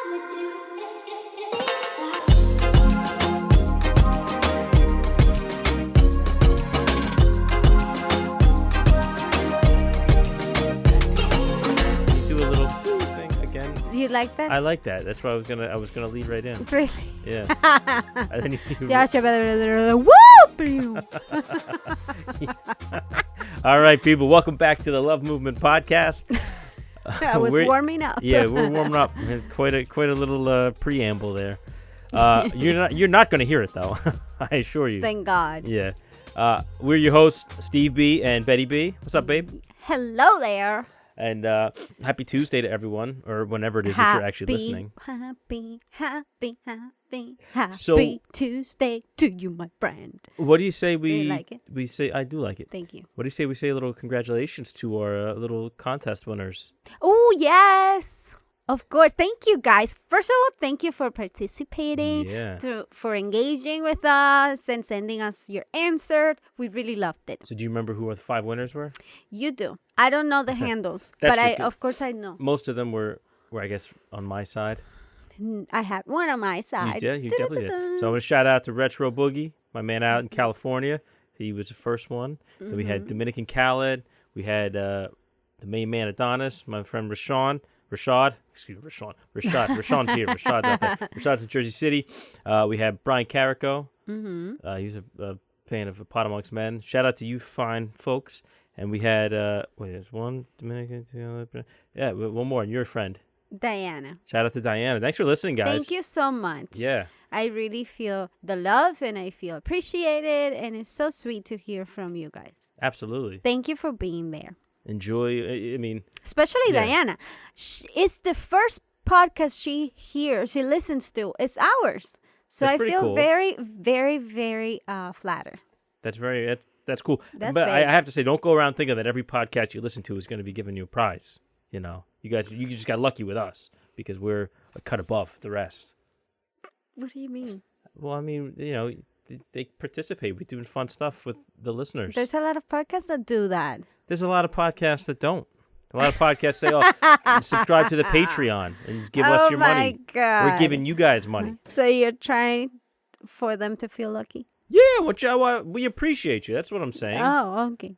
You like that? I like that. That's why I was gonna lead right in. Really? Yeah. I didn't even... All right, people. Welcome back to the Love Movement podcast. I was warming up. Yeah, we're warming up. Quite a little preamble there. You're not going to hear it though. I assure you. Thank God. Yeah. We're your hosts, Steve B and Betty B. What's up, babe? Hello there. And happy Tuesday to everyone, or whenever it is that you're actually listening. Happy Tuesday to you, my friend. What do you say Do you like it? we say? I do like it. Thank you. What do you say we say a little congratulations to our little contest winners? Oh, yes. Of course. Thank you, guys. First of all, thank you for participating, for engaging with us and sending us your answer. We really loved it. So do you remember who our 5 winners were? You do. I don't know the handles, but of course I know. Most of them were, I guess, on my side. I had one on my side. You definitely did. So I'm going to shout out to Retro Boogie, my man out in California. He was the first one. Then we had Dominican Khaled. We had the main man Adonis, my friend Rashad. Rashawn's here. Rashad's out there. Rashad's in Jersey City. We had Brian Carrico. He's a fan of Pot Amongst Men. Shout out to you fine folks. And we had, there's one Dominican. One more. And your friend. Diana. Shout out to Diana. Thanks for listening, guys. Thank you so much. Yeah. I really feel the love and I feel appreciated. And it's so sweet to hear from you guys. Absolutely. Thank you for being there. Enjoy. I mean, especially Diana. It's the first podcast she listens to. It's ours. So I feel cool. Very, very, very flattered. That's cool. That's but big. I have to say, don't go around thinking that every podcast you listen to is going to be giving you a prize. You know, you just got lucky with us because we're a cut above the rest. What do you mean? Well, I mean, they participate. We're doing fun stuff with the listeners. There's a lot of podcasts that do that. There's a lot of podcasts that don't. A lot of podcasts say, subscribe to the Patreon and give us your money. God. We're giving you guys money. So you're trying for them to feel lucky? Yeah, we appreciate you. That's what I'm saying. Oh, okay.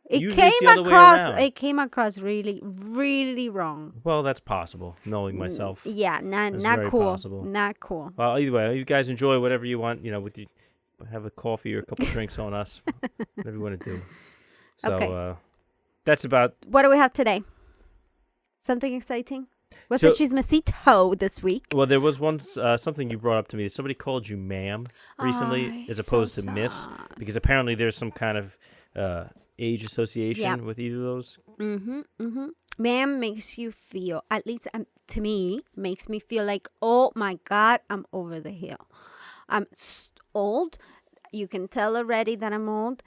It came across really, really wrong. Well, that's possible, knowing myself. Yeah, not cool. Possible. Not cool. Well, either way, you guys enjoy whatever you want. Have a coffee or a couple drinks on us. Whatever you want to do. So that's about... What do we have today? Something exciting? What's the chismecito this week? Well, there was something you brought up to me. Somebody called you ma'am recently as opposed to miss. Because apparently there's some kind of age association with either of those. Ma'am makes you feel, at least to me, makes me feel like, oh my God, I'm over the hill. I'm old. You can tell already that I'm old.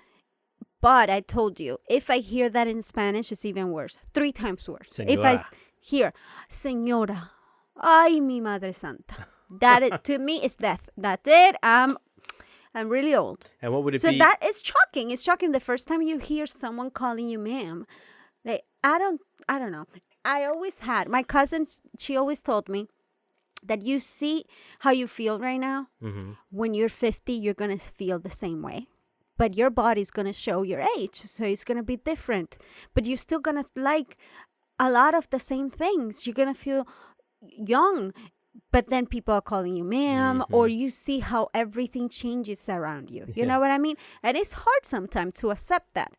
But I told you, if I hear that in Spanish, it's even worse. 3 times worse. Señora. If I hear, señora, ay, mi madre santa. To me, is death. That's it. I'm really old. And what would it be? So that is shocking. It's shocking the first time you hear someone calling you ma'am. Like, I don't know. I always had, my cousin, she always told me that you see how you feel right now. When you're 50, you're going to feel the same way. But your body's going to show your age. So it's going to be different. But you're still going to like a lot of the same things. You're going to feel young. But then people are calling you ma'am. Or you see how everything changes around you. You know what I mean? And it's hard sometimes to accept that.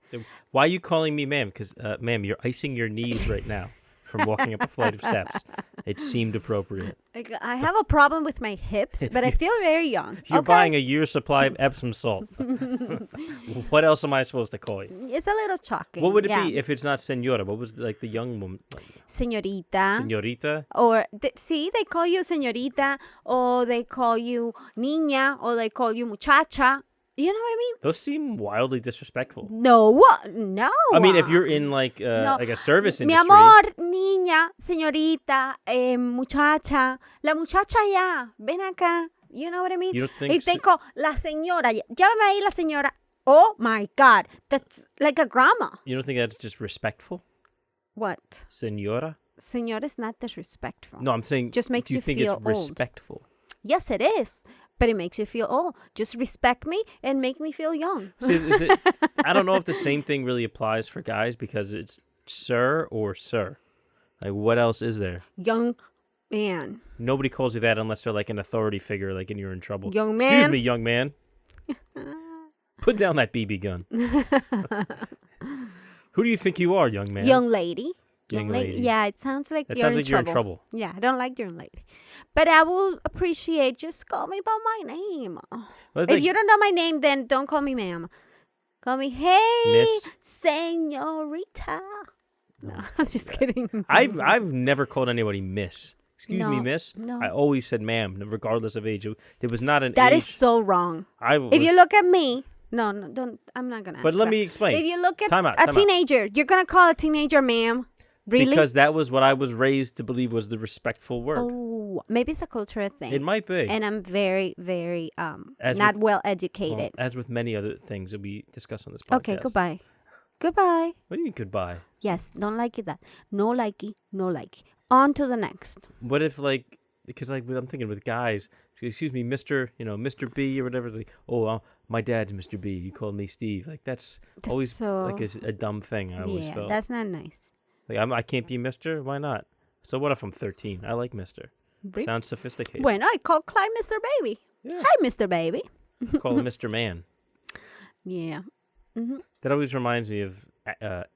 Why are you calling me ma'am? Because, ma'am, you're icing your knees right now from walking up a flight of steps. It seemed appropriate. I have a problem with my hips, but I feel very young. You're buying a year's supply of Epsom salt. What else am I supposed to call you? It's a little shocking. What would it be if it's not señora? What was like the young woman? Señorita. Señorita? Or, they call you señorita, or they call you niña, or they call you muchacha. You know what I mean? Those seem wildly disrespectful. No. I mean, if you're in like a service industry. Mi amor, niña, señorita, muchacha. La muchacha ya, ven acá. You know what I mean? You don't think if they call la señora, llámame ahí la señora. Oh my God, that's like a grandma. You don't think that's just respectful? What? Señora? Señor is not disrespectful. No, I'm saying, Just makes do you you think feel it's old. respectful? Yes, it is. But it makes you feel old. Just respect me and make me feel young. See, I don't know if the same thing really applies for guys because it's sir or sir. Like, what else is there? Young man. Nobody calls you that unless they're like an authority figure, like, and you're in trouble. Young man. Excuse me, young man. Put down that BB gun. Who do you think you are, young man? Young lady. Young lady. Yeah, it sounds like That you're sounds in like you're in trouble. trouble. Yeah, I don't like young lady. But I will appreciate, just call me by my name. Well, If you don't know my name, then don't call me ma'am. Call me, hey, Miss. señorita. No, I'm just kidding. I've never called anybody miss. Excuse me, No, miss. no. I always said ma'am, regardless of age. There was not an That age. is so wrong. If you look at me, no, don't. I'm not gonna. But ask let that. me explain. If you look at Time out, a time out. teenager, you're gonna call a teenager ma'am. Really? Because that was what I was raised to believe was the respectful word. Oh, maybe it's a cultural thing. It might be. And I'm very, very As not with- well Well, educated. as with many other things that we discuss on this podcast. Okay, goodbye. Goodbye. What do you mean goodbye? Yes, don't like it that. No likey, no likey. On to the next. What if, like, because like I'm thinking with guys, excuse me, Mr. B or whatever. Like, my dad's Mr. B. You called me Steve. Like that's always so- like a dumb thing. I always Yeah, felt. that's not nice. Like I can't be Mr. Why not? So what if I'm 13? I like Mr. Really? Sounds sophisticated. When I call Clyde Mr. Baby. Yeah. Hi, Mr. Baby. Call him Mr. Man. Yeah. That always reminds me of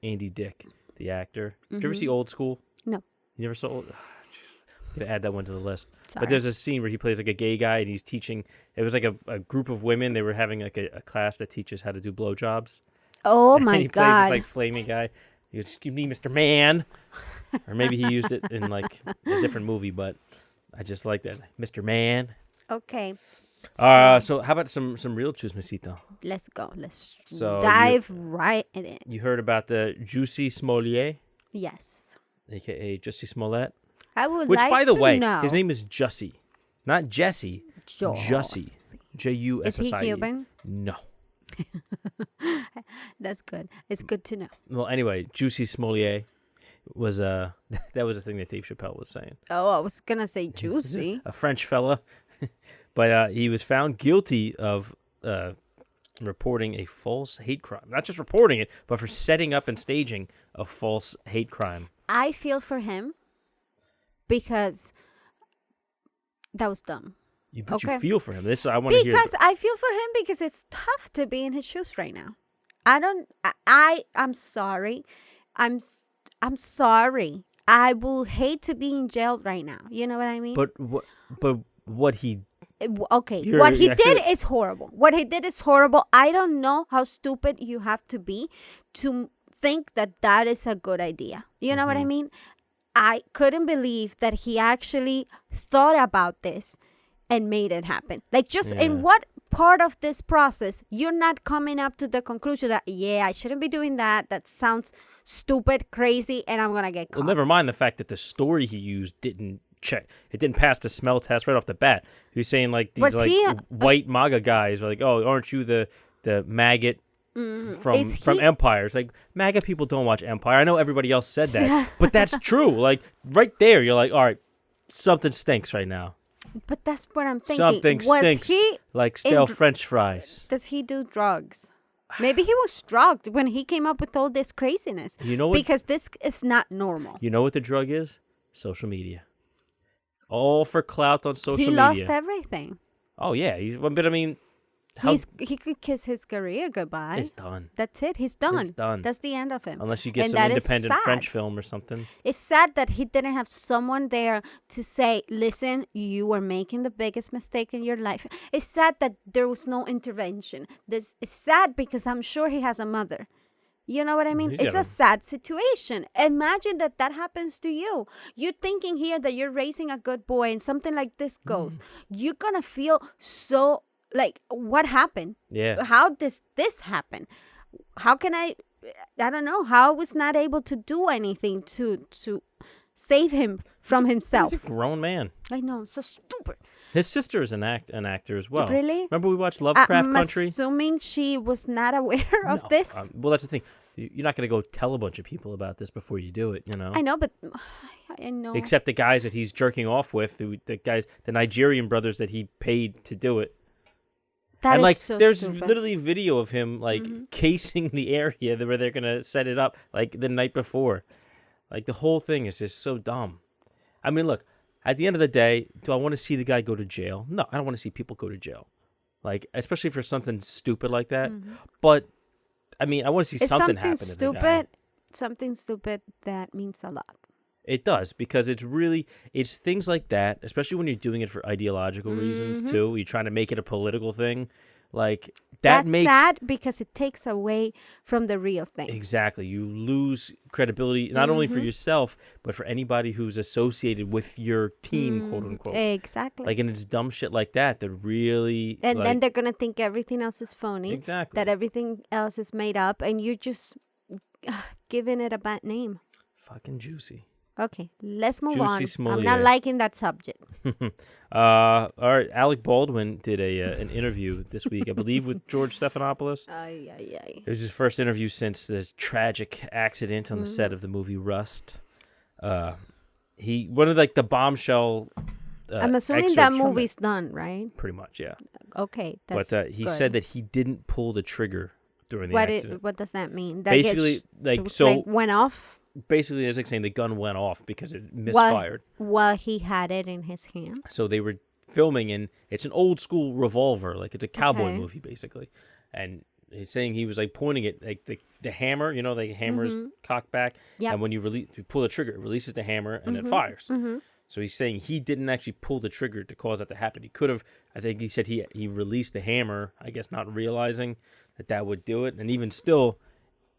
Andy Dick, the actor. Did you ever see Old School? No. You never saw Old? I'm gonna add that one to the list. Sorry. But there's a scene where he plays like a gay guy and he's teaching. It was like a group of women. They were having like a class that teaches how to do blowjobs. Oh And my he plays God. this like flaming guy. He goes, "Excuse me, Mr. Man," or maybe he used it in like a different movie. But I just like that, Mr. Man. Okay. So how about some real chismecito? Let's go. Let's So dive right in. You heard about the Jussie Smollett, Yes. aka Jussie Smollett, I would which, like by the to way, know. his name is Jussie, not Jesse. Jussie. Jussie. Is he Cuban? No. That's good. It's good to know. Well, anyway, Jussie Smollett was that was a thing that Dave Chappelle was saying. Oh, I was gonna say juicy. A French fella, but he was found guilty of reporting a false hate crime. Not just reporting it, but for setting up and staging a false hate crime. I feel for him because that was dumb. You Okay. feel for him. This I want to hear. Because I feel for him because it's tough to be in his shoes right now. I'm sorry. I'm sorry. I will hate to be in jail right now. You know what I mean? But what he Okay, You're- what he I did feel- is horrible. What he did is horrible. I don't know how stupid you have to be to think that that is a good idea. You know what I mean? I couldn't believe that he actually thought about this and made it happen. Like, just in what part of this process you're not coming up to the conclusion that, I shouldn't be doing that. That sounds stupid, crazy, and I'm going to get caught. Well, never mind the fact that the story he used didn't check. It didn't pass the smell test right off the bat. He was saying like these Was like he white MAGA guys were like, "Oh, aren't you the maggot from Empire?" It's like MAGA people don't watch Empire. I know everybody else said that, but that's true. Like right there, you're like, "All right, something stinks right now. But that's what I'm thinking. Something Was stinks he like stale in- French fries." Does he do drugs? Maybe he was drugged when he came up with all this craziness. You know what? Because this is not normal. You know what the drug is? Social media. All for clout on social He media. lost everything. Oh yeah, but I mean, He could kiss his career goodbye. it's done. That's it. He's done. It's done. That's the end of him. Unless you get And some that is independent sad. French film or something. It's sad that he didn't have someone there to say, listen, you were making the biggest mistake in your life. It's sad that there was no intervention. This is sad because I'm sure he has a mother. You know what I mean? He's It's got a sad situation. Imagine that happens to you. You're thinking here that you're raising a good boy and something like this goes. You're going to feel so like, what happened? Yeah. How does this happen? How can I don't know, how I was not able to do anything to save him from himself. He's a grown man. I know, so stupid. His sister is an actor as well. Really? Remember we watched Lovecraft I'm Country? assuming she was not aware of No, this. well, that's the thing. you're not going to go tell a bunch of people about this before you do it, you know? I know, but I know. Except the guys that he's jerking off with, the Nigerian brothers that he paid to do it. That and is like, so there's stupid. literally video of him like casing the area where they're gonna set it up like the night before. Like the whole thing is just so dumb. I mean, look, at the end of the day, do I want to see the guy go to jail? No, I don't want to see people go to jail. Like, especially for something stupid like that. But I mean, I want to see It's something happen to the guy. Something stupid that means a lot. It does, because it's things like that, especially when you're doing it for ideological reasons too. You're trying to make it a political thing. Like That's sad because it takes away from the real thing. Exactly. You lose credibility not only for yourself, but for anybody who's associated with your team, quote unquote. Exactly. Like, and it's dumb shit like that that really and then they're gonna think everything else is phony. Exactly. That everything else is made up, and you're just giving it a bad name. Fucking juicy. Okay, let's move Jussie on. Smollett. I'm not liking that subject. All right, Alec Baldwin did an interview this week, I believe, with George Stephanopoulos. Ay, ay, ay. It was his first interview since the tragic accident on the set of the movie Rust. He one of like the bombshell. I'm assuming excerpts that from movie's it. done, right? Pretty much, yeah. Okay, But that's he good. said that he didn't pull the trigger during the accident. What does that mean? That Basically, went off basically, it's like saying the gun went off because it misfired. while he had it in his hand. So they were filming, and it's an old school revolver, like it's a cowboy Okay. movie, basically. And he's saying he was like pointing it, like the hammer, you know, the hammer's cocked back. Yep. And when you pull the trigger, it releases the hammer and it fires. So he's saying he didn't actually pull the trigger to cause that to happen. He could have. I think he said he released the hammer, I guess not realizing that would do it. And even still,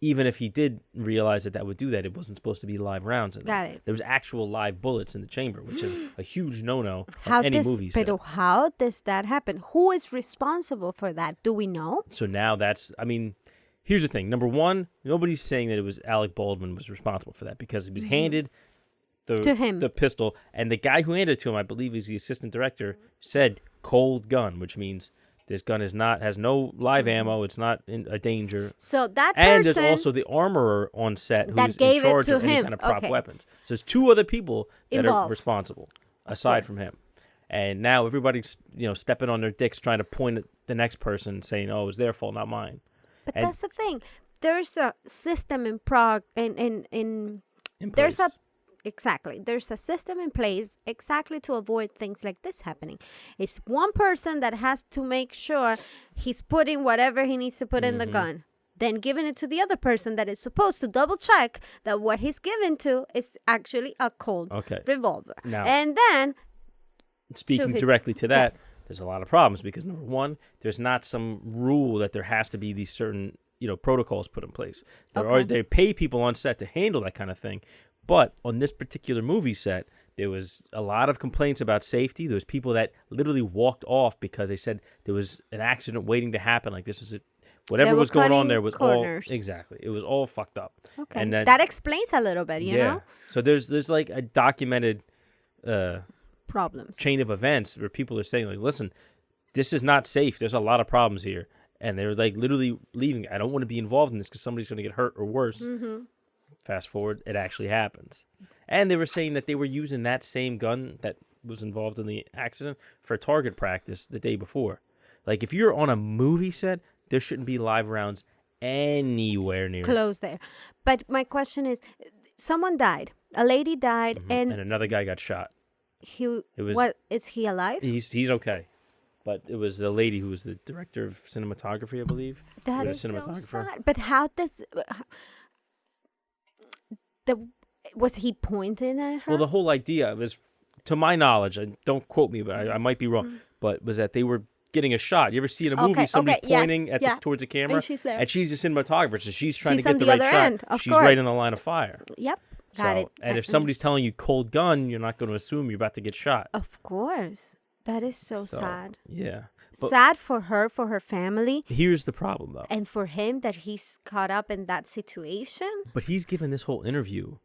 even if he did realize that would do that, it wasn't supposed to be live rounds in Got there. it. There was actual live bullets in the chamber, which is a huge no-no on any movie set. But how does that happen? Who is responsible for that? Do we know? So now here's the thing. Number one, nobody's saying that it was Alec Baldwin was responsible for that because he was handed To him. the pistol, and the guy who handed it to him, I believe he's the assistant director, said cold gun, which means this gun has no live ammo. It's not in a danger. So that And person there's also the armorer on set that who's gave in it charge to of any him. kind of prop Okay. weapons. So there's two other people that are Involved. responsible aside from him. And now everybody's stepping on their dicks trying to point at the next person saying, "Oh, it was their fault, not mine." But And- that's the thing. There's a system in Prague In there's place. there's a system in place exactly to avoid things like this happening. It's one person that has to make sure he's putting whatever he needs to put in the gun, then giving it to the other person that is supposed to double check that what he's given to is actually a cold Okay. revolver. Now- And then Speaking his- directly to that, there's a lot of problems because number one, there's not some rule that there has to be these certain protocols put in place. They pay people on set to handle that kind of thing, but on this particular movie set, there was a lot of complaints about safety. There was people that literally walked off because they said there was an accident waiting to happen. Like this was it. Whatever were was going on cutting there was corners. all exactly. It was all fucked up. okay, And that explains a little bit, you know, So there's like a documented problems. chain of events where people are saying like, listen, this is not safe. There's a lot of problems here. And they're like literally leaving. I don't want to be involved in this because somebody's going to get hurt or worse. Fast forward, it actually happens. And they were saying that they were using that same gun that was involved in the accident for target practice the day before. Like if you're on a movie set, there shouldn't be live rounds anywhere near. Close there. But my question is, someone died. A lady died, And another guy got shot. Is he alive? He's okay. But it was the lady who was the director of cinematography, I believe. That Or is so cinematographer. sad. But how does was he pointing at her? Well, the whole idea was, to my knowledge, and don't quote me, but I might be wrong, but was that they were getting a shot. You ever see in a movie somebody's pointing towards the camera? And she's there. And she's the cinematographer, so she's trying She's to on get the the right other shot. end, of She's right in course. the line of fire. Yep. Got So, it. and if somebody's telling you cold gun, you're not going to assume you're about to get shot. Of course. That is so sad. Yeah. But Sad for her family, here's the problem, though. and for him that he's caught up in that situation. But he's given this whole interview,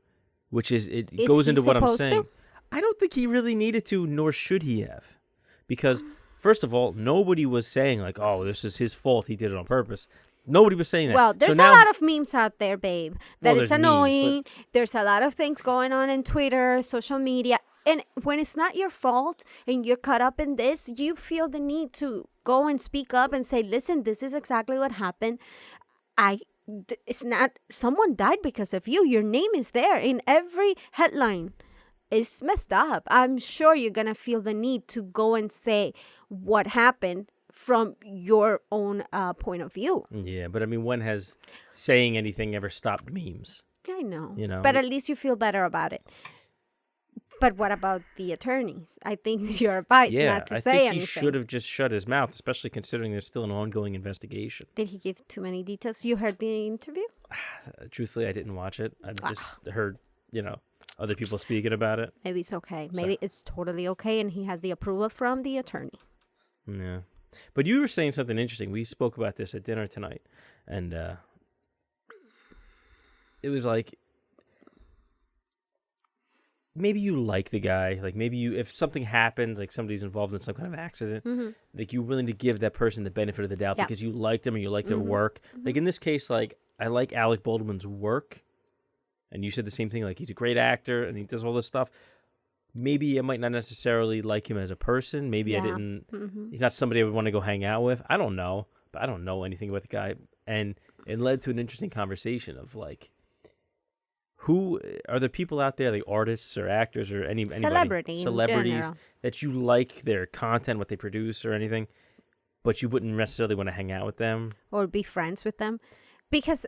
which is Is goes he into what I'm supposed saying. to? I don't think he really needed to, nor should he have, because first of all, nobody was saying like, "Oh, this is his fault. He did it on purpose." Nobody was saying that. Well, there's so now, a lot of memes out there, babe. That Well, is there's memes, annoying. There's a lot of things going on in Twitter, social media. And when it's not your fault and you're caught up in this, you feel the need to go and speak up and say, listen, this is exactly what happened. It's not, someone died because of you. Your name is there in every headline. It's messed up. I'm sure you're going to feel the need to go and say what happened from your own point of view. Yeah, but I mean, when has saying anything ever stopped memes? I know. You know, but at least you feel better about it. But what about the attorneys? I think your advice not to say anything. I think he should have just shut his mouth, especially considering there's still an ongoing investigation. Did he give too many details? You heard the interview? Truthfully, I didn't watch it. I just heard, other people speaking about it. Maybe it's okay. Maybe it's totally okay, and he has the approval from the attorney. Yeah. But you were saying something interesting. We spoke about this at dinner tonight, and it was like, maybe you like the guy. Like, maybe if something happens, like somebody's involved in some kind of accident, like you're willing to give that person the benefit of the doubt because you like them and you like their work. Like in this case, like I like Alec Baldwin's work, and you said the same thing. Like he's a great actor and he does all this stuff. Maybe I might not necessarily like him as a person. Maybe I didn't. He's not somebody I would want to go hang out with. I don't know, but I don't know anything about the guy, and it led to an interesting conversation of like, who are the people out there, like artists or actors or anybody, celebrities that you like their content, what they produce or anything, but you wouldn't necessarily want to hang out with them or be friends with them? Because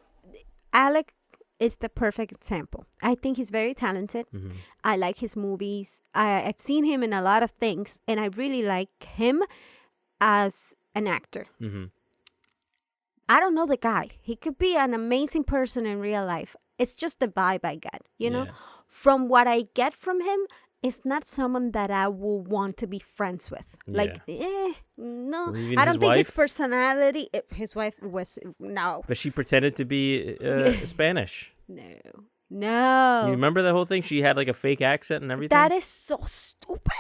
Alec is the perfect example. I think he's very talented. I like his movies. I've seen him in a lot of things, and I really like him as an actor. I don't know the guy. He could be an amazing person in real life. It's just the vibe I get, you know? From what I get from him, it's not someone that I will want to be friends with. Like, no. I don't think his personality, his wife was, no. But she pretended to be Spanish. No. You remember the whole thing? She had like a fake accent and everything? That is so stupid.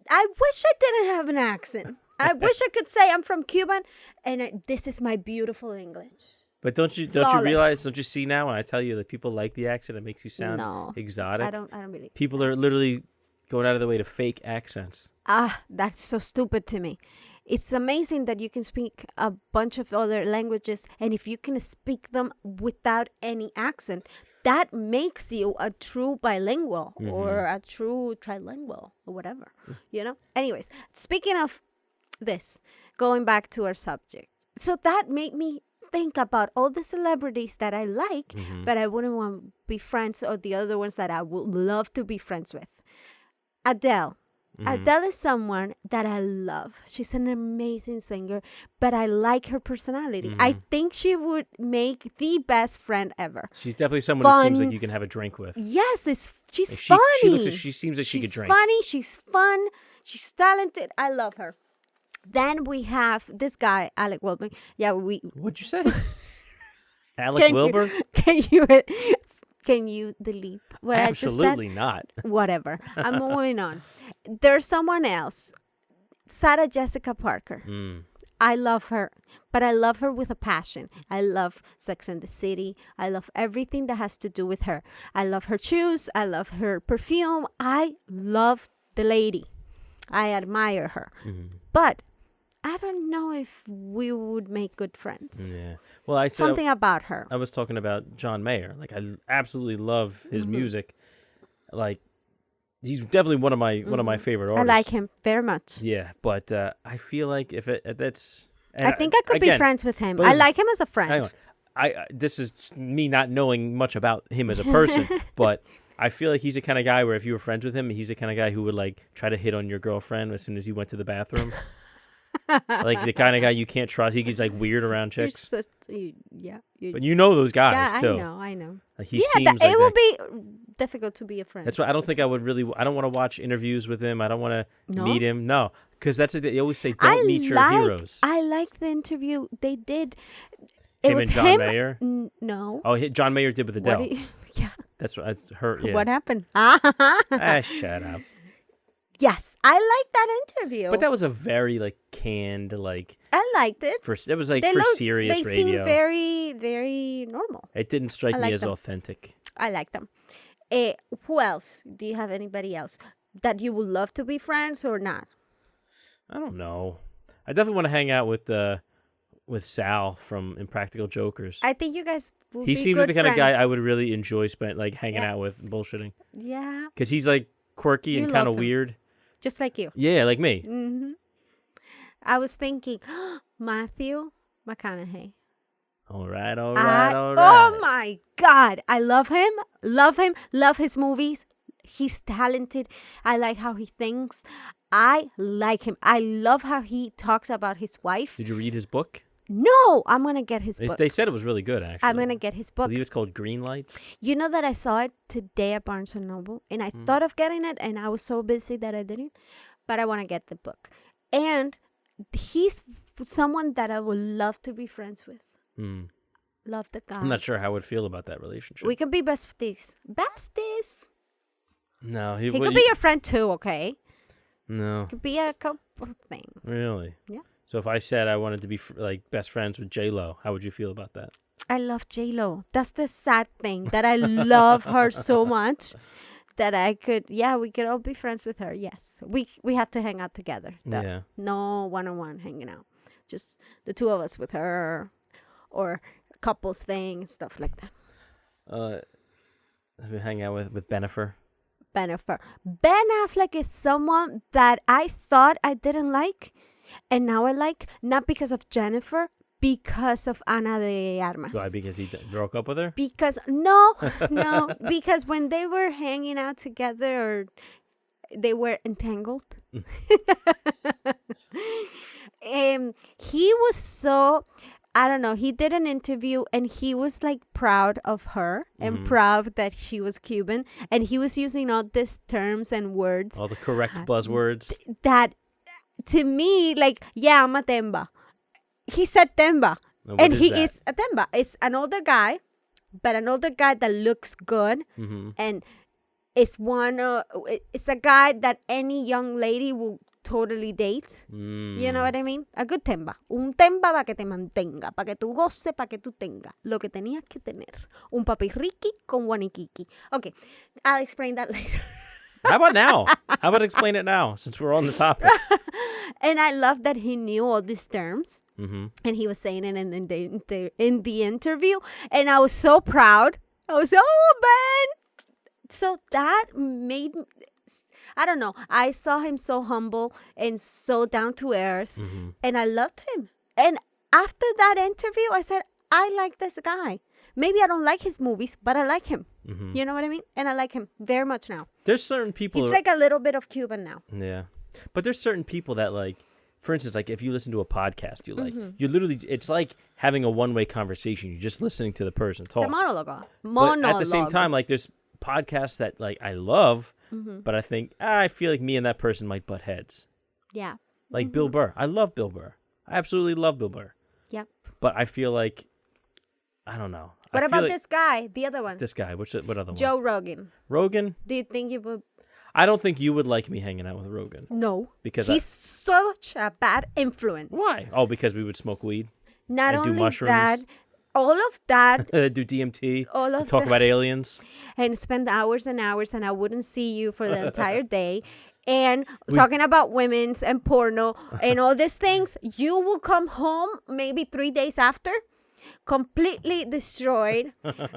I wish I didn't have an accent. I wish I could say I'm from Cuba and this is my beautiful English. But don't you realize, don't you see now when I tell you that people like the accent, it makes you sound exotic? I don't really. People are literally going out of their way to fake accents. That's so stupid to me. It's amazing that you can speak a bunch of other languages, and if you can speak them without any accent, that makes you a true bilingual or a true trilingual or whatever, you know? Anyways, speaking of this, going back to our subject. So that made me think about all the celebrities that I like, but I wouldn't want to be friends, or the other ones that I would love to be friends with. Adele. Adele is someone that I love. She's an amazing singer, but I like her personality. I think she would make the best friend ever. She's definitely someone that seems like you can have a drink with. Yes, she's funny. She seems like she could drink. She's funny. She's fun. She's talented. I love her. Then we have this guy, Alec Baldwin. What'd you say? Alec Wilbur? Can you delete what I just said? Absolutely not. Whatever. I'm moving on. There's someone else. Sarah Jessica Parker. I love her, but I love her with a passion. I love Sex and the City. I love everything that has to do with her. I love her shoes. I love her perfume. I love the lady. I admire her. But I don't know if we would make good friends. Yeah. Well, I said something about her. I was talking about John Mayer. Like, I absolutely love his music. Like, he's definitely one of my favorite artists. I like him very much. Yeah, but I feel like if that's, I think I could be friends with him. I like him as a friend. Hang on. This is me not knowing much about him as a person, but I feel like he's the kind of guy where if you were friends with him, he's the kind of guy who would like try to hit on your girlfriend as soon as you went to the bathroom. Like the kind of guy you can't trust. He's like weird around chicks. But you know those guys too. I know. Like, it will be difficult to be a friend. That's why I don't think I would really. I don't want to watch interviews with him. I don't want to meet him. No, because that's they always say don't meet your heroes. I like the interview they did. Him and John Mayer? No. Oh, John Mayer did with Adele. Yeah. That's her. Yeah. What happened? Shut up. Yes, I liked that interview. But that was a very like canned like. I liked it. It was like for serious they radio. They seem very, very normal. It didn't strike me as authentic. I like them. Who else? Do you have anybody else that you would love to be friends or not? I don't know. I definitely want to hang out with Sal from Impractical Jokers. I think you guys will He be seems good like the kind of guy friends. I would really enjoy hanging out with and bullshitting. Yeah. Because he's like quirky and kind of weird. Just like you. Yeah, like me. Mm-hmm. I was thinking, Matthew McConaughey. All right. Oh my God. I love him. Love his movies. He's talented. I like how he thinks. I like him. I love how he talks about his wife. Did you read his book? No, I'm going to get his book. They said it was really good, actually. I'm going to get his book. I believe it's called Green Lights. You know that I saw it today at Barnes & Noble, and I thought of getting it, and I was so busy that I didn't. But I want to get the book. And he's someone that I would love to be friends with. Love the guy. I'm not sure how I would feel about that relationship. We can be besties. Besties. No. He could be your friend too, okay? No. Could be a couple things. Really? Yeah. So if I said I wanted to be like best friends with J-Lo, how would you feel about that? I love J-Lo. That's the sad thing, that I love her so much that we could all be friends with her. Yes. We have to hang out together. Yeah. No one-on-one hanging out. Just the two of us with her or couples thing, stuff like that. We hang out with Bennifer. Ben Affleck is someone that I thought I didn't like, and now I like, not because of Jennifer, because of Ana de Armas. Why? Because he broke up with her? Because no, because when they were hanging out together, or they were entangled. He was so, I don't know, he did an interview and he was like proud of her and proud that she was Cuban, and he was using all these terms and words. All the correct buzzwords. That to me, like, yeah, I'm a temba. He said temba. And he is a temba. It's an older guy, but an older guy that looks good. And it's it's a guy that any young lady will totally date. You know what I mean? A good temba. Un temba para que te mantenga, para que tú goce, para que tú tengas lo que tenías que tener. Un papirriqui con guaniquiqui. Okay, I'll explain that later. How about now? How about explain it now, since we're on the topic? And I love that he knew all these terms. And he was saying it in the interview. And I was so proud. I was, oh, man. So that made me, I don't know. I saw him so humble and so down to earth. And I loved him. And after that interview, I said, I like this guy. Maybe I don't like his movies, but I like him. You know what I mean? And I like him very much now. There's certain people. He's like a little bit of Cuban now. Yeah. But there's certain people that, like, for instance, like if you listen to a podcast you like, you literally, it's like having a one-way conversation. You're just listening to the person talk. It's a monologue. But at the same time, like there's podcasts that like I love, but I think, I feel like me and that person might butt heads. Yeah. Like Bill Burr. I love Bill Burr. I absolutely love Bill Burr. Yep. But I feel like, I don't know. What about this guy? The other one. This guy. What other one? Joe Rogan. Rogan? Do you think you would? I don't think you would like me hanging out with Rogan. No. Because he's such a bad influence. Why? Oh, because we would smoke weed? Not and only do mushrooms, that, all of that. Do DMT. All of talk about aliens. And spend hours and hours, and I wouldn't see you for the entire day. And talking about women's and porno and all these things, you will come home maybe 3 days after, completely destroyed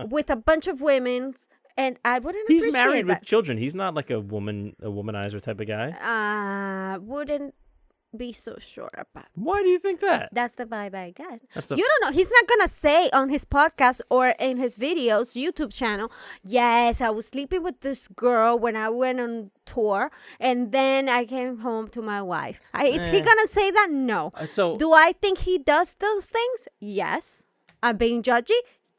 with a bunch of women's. And I wouldn't appreciate that. He's married with children. He's not like a womanizer type of guy. Wouldn't be so sure about. Why do you think that? That's the vibe I get. You don't know. He's not gonna say on his podcast or in his videos, YouTube channel, yes, I was sleeping with this girl when I went on tour, and then I came home to my wife. Is he gonna say that? No. Do I think he does those things? Yes. I'm being judgy.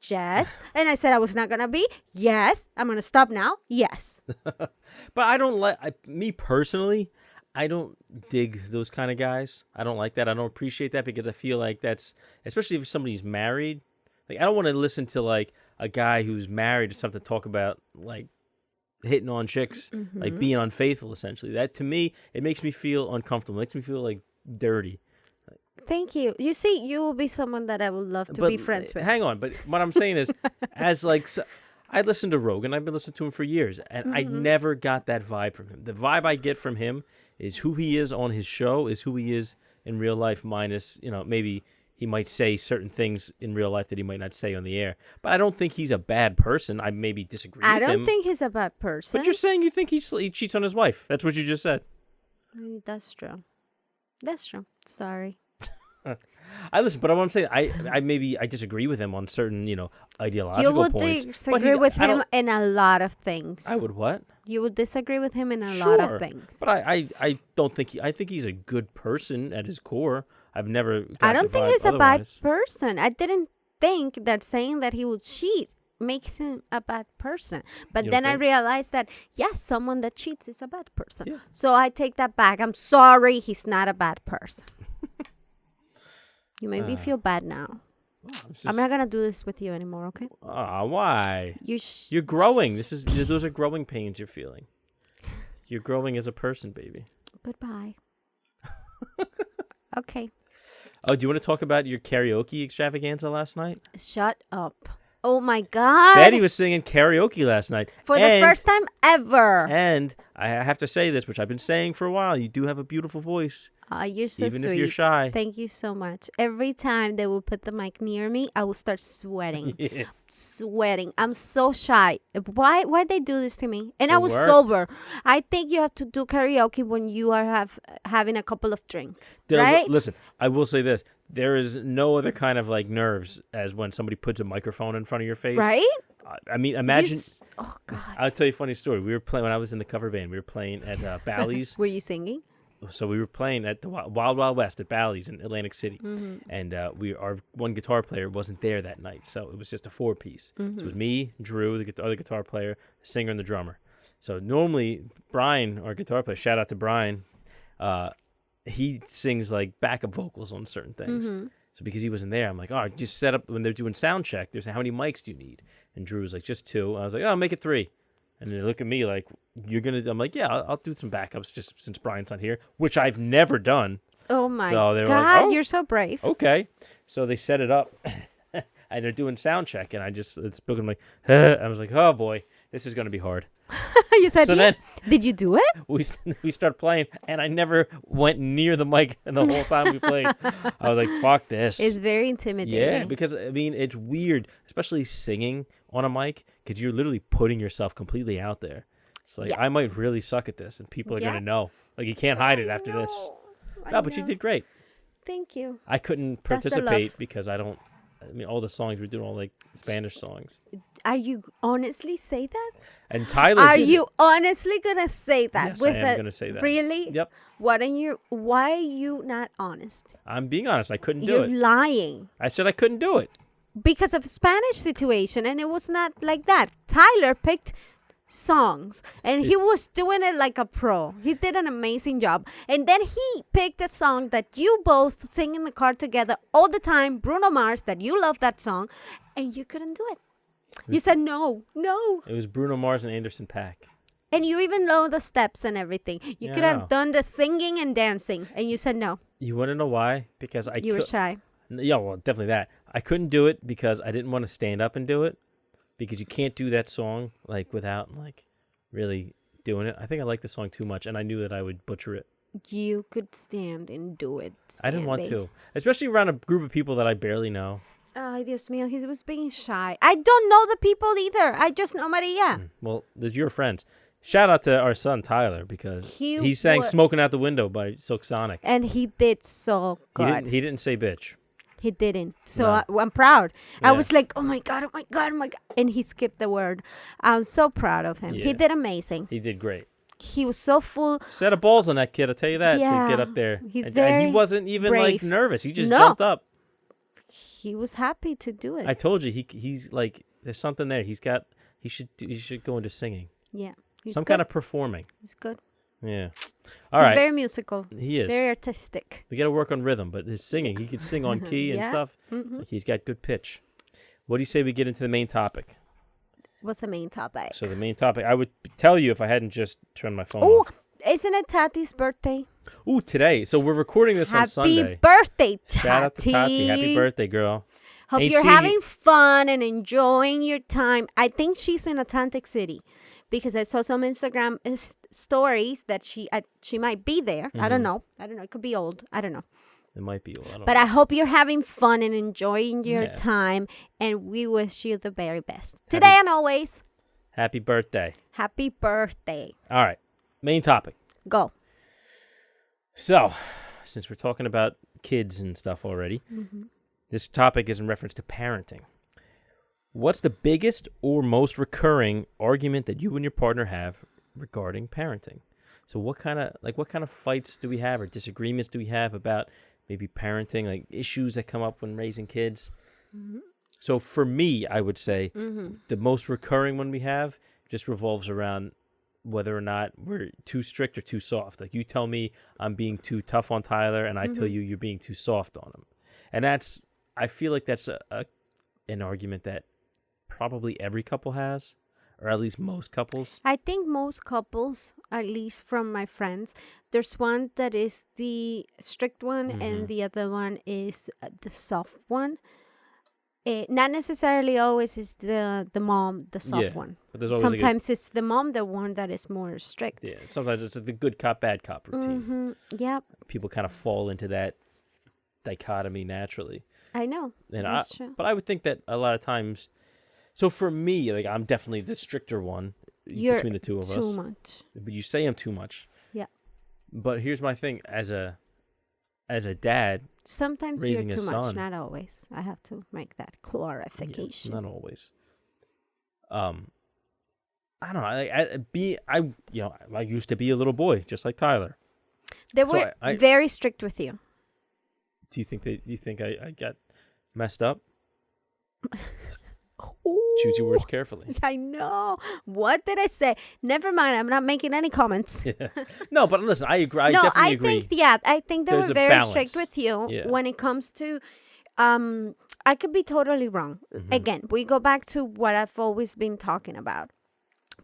Yes. And I said I was not going to be. Yes. I'm going to stop now. Yes. But I don't me personally, I don't dig those kind of guys. I don't like that. I don't appreciate that because I feel like that's, especially if somebody's married, like I don't want to listen to like a guy who's married or something talk about like hitting on chicks, like being unfaithful, essentially. That, to me, it makes me feel uncomfortable. It makes me feel like dirty. Thank you. You see, you will be someone that I would love to be friends with. Hang on, but what I'm saying is, I listened to Rogan. I've been listening to him for years, and I never got that vibe from him. The vibe I get from him is who he is on his show, is who he is in real life, minus, maybe he might say certain things in real life that he might not say on the air. But I don't think he's a bad person. I maybe disagree with him. I don't think he's a bad person. But you're saying you think he cheats on his wife. That's what you just said. That's true. That's true. Sorry. I listen, but what I'm saying, I disagree with him on certain, ideological points. You would disagree with him in a lot of things. I would what? You would disagree with him in a lot of things. But I don't think I think he's a good person at his core. I've never. I don't think he's a bad person. I didn't think that saying that he would cheat makes him a bad person. But then I realized that, yes, someone that cheats is a bad person. Yeah. So I take that back. I'm sorry, he's not a bad person. You made me feel bad now. I'm not gonna do this with you anymore, okay? Why? You're growing. Those are growing pains you're feeling. You're growing as a person, baby. Goodbye. Okay. Oh, do you want to talk about your karaoke extravaganza last night? Shut up. Oh my God. Betty was singing karaoke last night. For the first time ever. And I have to say this, which I've been saying for a while. You do have a beautiful voice. You're so Even sweet. if you're shy. Thank you so much. Every time they will put the mic near me, I will start sweating. Yeah. Sweating. I'm so shy. Why they do this to me? And I was worked. sober. I think you have to do karaoke when you are having a couple of drinks, right? Listen, I will say this. There is no other kind of like nerves as when somebody puts a microphone in front of your face. Right? I mean, imagine. Oh, God. I'll tell you a funny story. We were playing when I was in the cover band. We were playing at Bally's. Were you singing? So we were playing at the Wild Wild West at Bally's in Atlantic City, and our one guitar player wasn't there that night, so it was just a 4-piece. So it was me, Drew, the other guitar player, the singer, and the drummer. So normally Brian, our guitar player, shout out to Brian, he sings like backup vocals on certain things. So because he wasn't there, I'm like, oh, just set up when they're doing sound check. They're saying, how many mics do you need? And Drew was like, just 2. I was like, oh, make it 3. And they look at me like, you're going to... I'm like, yeah, I'll do some backups just since Brian's not here, which I've never done. Oh, my God. like, oh, you're so brave. Okay. So they set it up, and they're doing sound check, and it's spoken like, I was like, oh, boy, this is going to be hard. You said, so then, did you do it? We start playing, and I never went near the mic and the whole time we played. I was like, fuck this. It's very intimidating. Yeah, because, I mean, it's weird, especially singing on a mic, because you're literally putting yourself completely out there. It's like, I might really suck at this, and people are going to know. Like, you can't hide it after this. No, but you did great. Thank you. I couldn't participate because I mean, all the songs, we're doing all, like, Spanish songs. Are you honestly say that? And Tyler Are you honestly going to say that? Yes, I am going to say that. Really? Yep. Why are you not honest? I'm being honest. I couldn't do You're it. You're lying. I said I couldn't do it. Because of Spanish situation, and it was not like that. Tyler picked songs, and he was doing it like a pro. He did an amazing job. And then he picked a song that you both sing in the car together all the time, Bruno Mars, that you love that song, and you couldn't do it. You said no. It was Bruno Mars and Anderson .Paak. And you even know the steps and everything. You could have done the singing and dancing, and you said no. You want to know why? Because you were shy. Yeah, well, definitely that. I couldn't do it because I didn't want to stand up and do it, because you can't do that song like without like really doing it. I think I like the song too much, and I knew that I would butcher it. You could stand and do it. I didn't want to, especially around a group of people that I barely know. Ay, Dios mío, he was being shy. I don't know the people either. I just know Maria. Well, there's your friends. Shout out to our son Tyler, because he sang "Smoking Out the Window" by Silk Sonic, and he did so good. He didn't say bitch. He didn't. So I'm proud. Yeah. I was like, oh my God. And he skipped the word. I'm so proud of him. Yeah. He did amazing. He did great. He was so full. Set of balls on that kid, I'll tell you that, to get up there. And he wasn't even like nervous. He just jumped up. He was happy to do it. I told you, he's like, there's something there. He should go into singing. Yeah. Some kind of performing. He's good. Yeah. All right. He's very musical. He is. Very artistic. We got to work on rhythm, but his singing, he could sing on key and stuff. Mm-hmm. He's got good pitch. What do you say we get into the main topic? What's the main topic? So the main topic, I would tell you if I hadn't just turned my phone Oh, off. isn't it Tati's birthday? Ooh, today. So we're recording this on Sunday. Happy birthday, Tati. Shout out to Tati. Happy birthday, girl. Hope Ain't you're seen having fun and enjoying your time. I think she's in Atlantic City because I saw some Instagram stories that she might be there. I don't know. It could be old. I don't know. It might be old. But I hope you're having fun and enjoying your Yeah. time. And we wish you the very best. Today and always. Happy birthday. Happy birthday. All right. Main topic. Go. So, since we're talking about kids and stuff already, this topic is in reference to parenting. What's the biggest or most recurring argument that you and your partner have regarding parenting? So what kind of fights do we have or disagreements do we have about maybe parenting, like issues that come up when raising kids? So for me, I would say the most recurring one we have just revolves around whether or not we're too strict or too soft. Like you tell me I'm being too tough on Tyler, and I tell you you're being too soft on him. And I feel like that's an argument that probably every couple has, or at least most couples. I think most couples, at least from my friends, there's one that is the strict one and the other one is the soft one. Not necessarily always is the mom, the soft one. But there's always sometimes it's the mom, the one that is more strict. Yeah, sometimes it's the good cop, bad cop routine. Yep. People kind of fall into that dichotomy naturally. I know. And That's true. But I would think that a lot of times, so for me, like I'm definitely the stricter one between the two of us. Too much. But you say I'm too much. Yeah. But here's my thing: as a dad, sometimes you're raising a too much. son. Not always. I have to make that clarification. not always. I don't know. I used to be a little boy, just like Tyler. They So were I- very strict with you. Do you think I got messed up? Ooh, Choose your words carefully. I know. What did I say? Never mind. I'm not making any comments. Yeah. No, but listen, I agree. I No, definitely I agree. think I think they There's were a very strict balance. with you Yeah. when it comes to I could be totally wrong. Again, we go back to what I've always been talking about.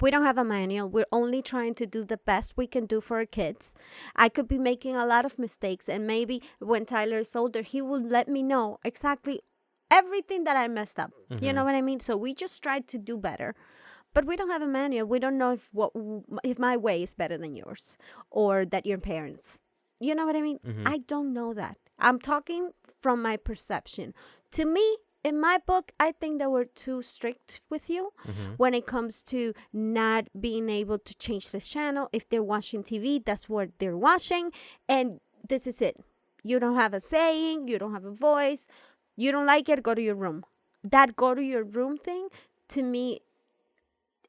We don't have a manual. We're only trying to do the best we can do for our kids. I could be making a lot of mistakes, and maybe when Tyler is older, he will let me know exactly everything that I messed up. You know what I mean? So we just try to do better. But we don't have a manual. We don't know if my way is better than yours or that your parents. You know what I mean? I don't know that. I'm talking from my perception. To me, in my book, I think they were too strict with you when it comes to not being able to change the channel. If they're watching TV, that's what they're watching. And this is it. You don't have a saying. You don't have a voice. You don't like it, go to your room. That go to your room thing, to me,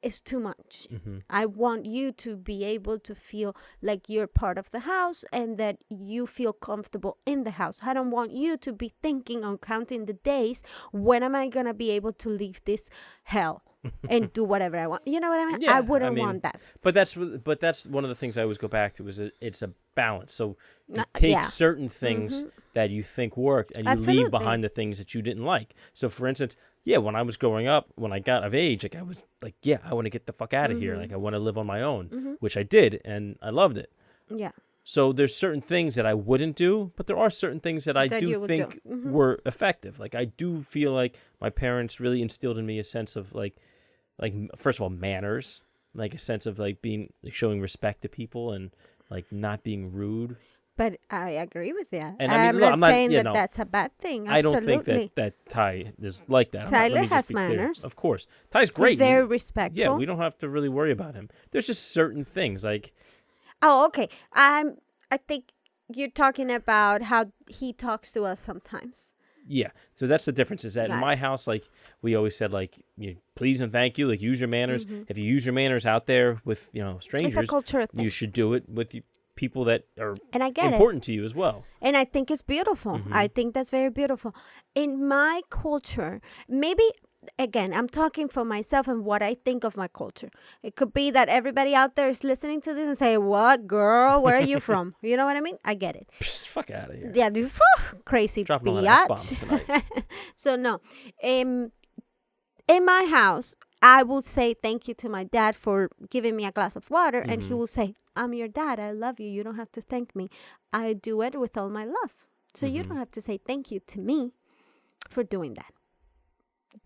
is too much. I want you to be able to feel like you're part of the house and that you feel comfortable in the house. I don't want you to be thinking on counting the days. When am I going to be able to leave this hell and do whatever I want? You know what I mean? Yeah, I wouldn't want that. But that's one of the things I always go back to is it's a balance. So you Not- take yeah. certain things that you think worked and you Absolutely. leave behind the things that you didn't like. So for instance, when I was growing up, when I got of age, like I was like, I want to get the fuck out of here. Like I want to live on my own, which I did, and I loved it. Yeah. So there's certain things that I wouldn't do, but there are certain things that I That you do would think do. were effective. Like I do feel like my parents really instilled in me a sense of like first of all manners, like a sense of like showing respect to people and like not being rude. But I agree with you. And I'm look, not saying that that's a bad thing. I Absolutely. don't think that Ty is like that. Tyler Let me just has be clear. manners. Of course. Ty's great. He's very respectful. Yeah, we don't have to really worry about him. There's just certain things like Oh, okay. I think you're talking about how he talks to us sometimes. yeah. So that's the difference is that Got in it. my house, like we always said, like please and thank you, like use your manners. If you use your manners out there with strangers, It's a cultural thing. you should do it with people that are And I get important to you as well. And I think it's beautiful. I think that's very beautiful. In my culture, maybe, again, I'm talking for myself and what I think of my culture. It could be that everybody out there is listening to this and say, what, girl, where are you from? You know what I mean? I get it. Psh, fuck out of here. Yeah, crazy Dropping a lot of F-bombs biatch. tonight. So, no. In my house, I will say thank you to my dad for giving me a glass of water, and he will say, I'm your dad. I love you. You don't have to thank me. I do it with all my love. So you don't have to say thank you to me for doing that.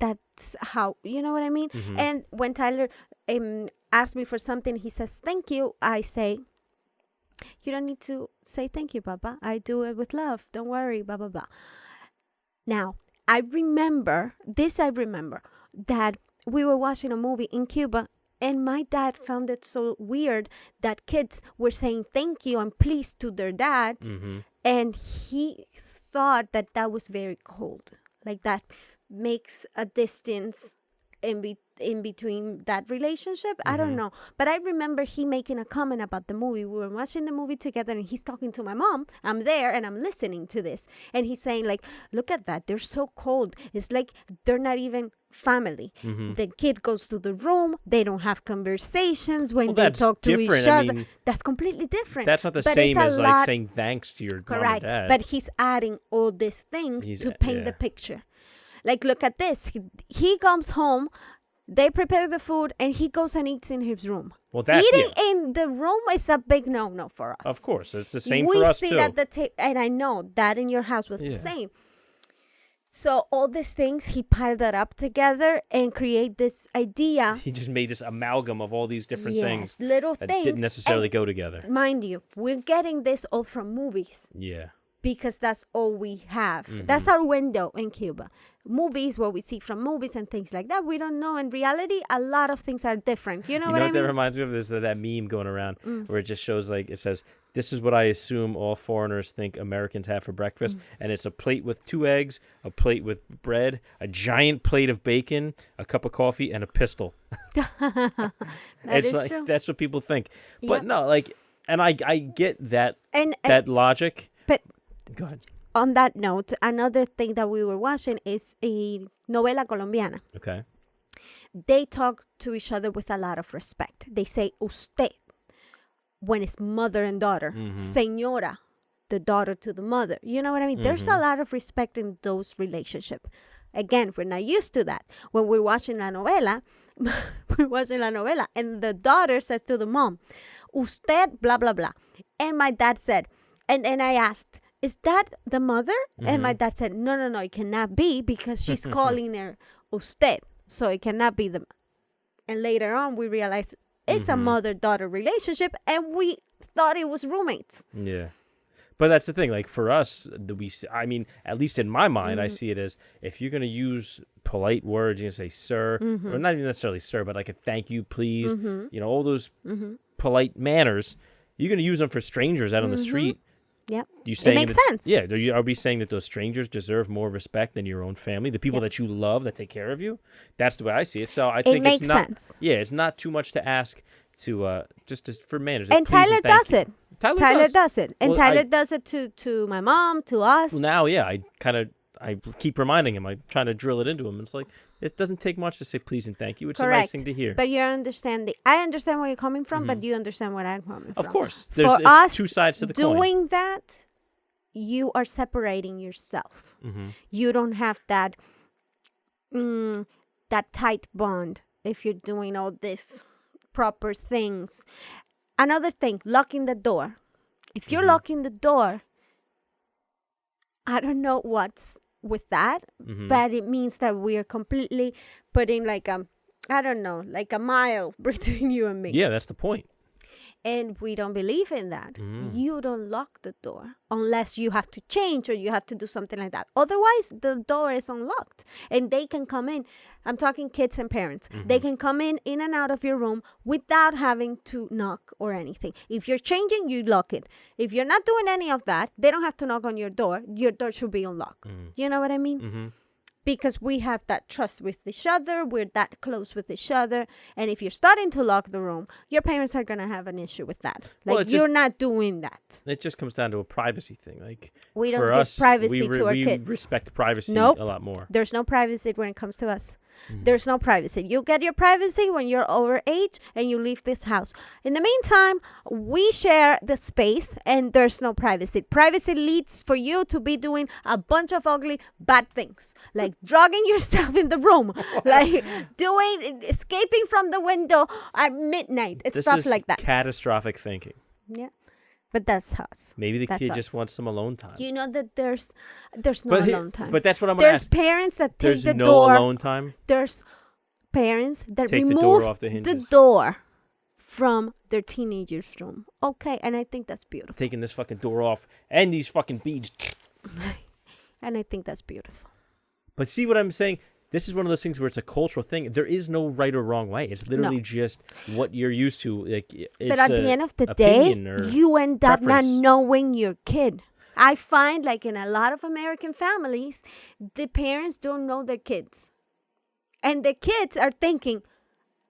That's how, you know what I mean? And when Tyler asks me for something, he says thank you. I say, you don't need to say thank you, Papa. I do it with love. Don't worry, blah, blah, blah. Now, I remember that we were watching a movie in Cuba, and my dad found it so weird that kids were saying thank you and please to their dads. And he thought that that was very cold. Like that makes a distance in between that relationship. I don't know. But I remember he making a comment about the movie. We were watching the movie together, and he's talking to my mom. I'm there, and I'm listening to this. And he's saying, like, look at that. They're so cold. It's like they're not even family. The kid goes to the room. They don't have conversations when they talk to each other. I mean, that's completely different. That's not the same as like saying thanks to your mom and dad. But he's adding all these things to paint the picture. Like, look at this. He comes home, they prepare the food, and he goes and eats in his room. Well, that's, eating in the room is a big no-no for us. Of course. It's the same for us, too. We sit at the table, and I know that in your house was the same. So all these things, he piled that up together and create this idea. He just made this amalgam of all these different things. Little that things. Didn't necessarily go together. Mind you, we're getting this all from movies. Yeah. Because that's all we have. That's our window in Cuba. Movies, what we see from movies and things like that. We don't know. In reality, a lot of things are different. You know what I mean? That reminds me of? There's that meme going around where it just shows, like, it says, this is what I assume all foreigners think Americans have for breakfast. And it's a plate with 2 eggs, a plate with bread, a giant plate of bacon, a cup of coffee, and a pistol. It's true. That's what people think. But no, like, and I get that that logic. But go ahead. On that note, another thing that we were watching is a novela colombiana. Okay. They talk to each other with a lot of respect. They say usted when it's mother and daughter. Señora, the daughter to the mother. You know what I mean? There's a lot of respect in those relationships. Again, we're not used to that. When we're watching la novela, and the daughter says to the mom, usted, blah, blah, blah. And my dad said, and I asked, is that the mother? And my dad said, no, it cannot be because she's calling her usted. So it cannot be the... And later on, we realized it's a mother-daughter relationship, and we thought it was roommates. Yeah. But that's the thing. Like, for us, I mean, at least in my mind, I see it as if you're going to use polite words, you're going to say sir, or not even necessarily sir, but like a thank you, please. You know, all those polite manners, you're going to use them for strangers out on the street. Yep. It makes sense. Yeah. Are we saying that those strangers deserve more respect than your own family? The people that you love, that take care of you? That's the way I see it. So I think makes it's not... sense. Yeah, it's not too much to ask for manners. And Tyler does it. Tyler does it. And Tyler does it to my mom, to us. Well, now, yeah, I keep reminding him. I'm trying to drill it into him. It's like, it doesn't take much to say please and thank you. It's a nice thing to hear. But I understand where you're coming from, but you understand where I'm coming from. Of course. For us, 2 sides to the coin. Doing that, you are separating yourself. You don't have that tight bond if you're doing all this proper things. Another thing, locking the door. If you're locking the door, I don't know what's with that, but it means that we are completely putting like a mile between you and me. Yeah, that's the point. And we don't believe in that. You don't lock the door unless you have to change or you have to do something like that. Otherwise, the door is unlocked and they can come in. I'm talking kids and parents. They can come in and out of your room without having to knock or anything. If you're changing, you lock it. If you're not doing any of that, they don't have to knock on your door. Your door should be unlocked. You know what I mean? Because we have that trust with each other. We're that close with each other. And if you're starting to lock the room, your parents are going to have an issue with that. Like, you're not doing that. It just comes down to a privacy thing. Like, we don't give privacy to our kids. We respect privacy a lot more. There's no privacy when it comes to us. There's no privacy. You get your privacy when you're over age and you leave this house. In the meantime, we share the space and there's no privacy. Privacy leads for you to be doing a bunch of ugly, bad things, like drugging yourself in the room, like escaping from the window at midnight. It's stuff like that. Catastrophic thinking. Yeah. But that's us. Maybe the That's kid us. just wants some alone time. You know that there's no alone time. But that's what I'm going to There's ask. parents that take There's the no door. alone time? There's parents that Take the remove door off the the hinges. door from their teenager's room. Okay, and I think that's beautiful. Taking this fucking door off and these fucking beads. And I think that's beautiful. But see what I'm saying? This is one of those things where it's a cultural thing. There is no right or wrong way. It's literally just what you're used to. Like, it's But at the end of the day, opinion or you end up not preference. knowing your kid. I find like in a lot of American families, the parents don't know their kids. And the kids are thinking,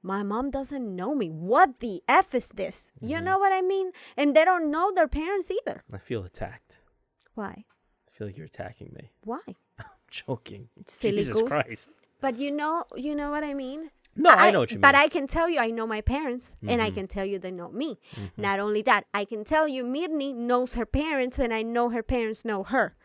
my mom doesn't know me. What the F is this? You know what I mean? And they don't know their parents either. I feel attacked. Why? I feel like you're attacking me. Why? Joking. Silly Jesus goose. Christ. But you know what I mean? No, I know what you mean. But I can tell you I know my parents, and I can tell you they know me. Not only that, I can tell you Mirni knows her parents, and I know her parents know her.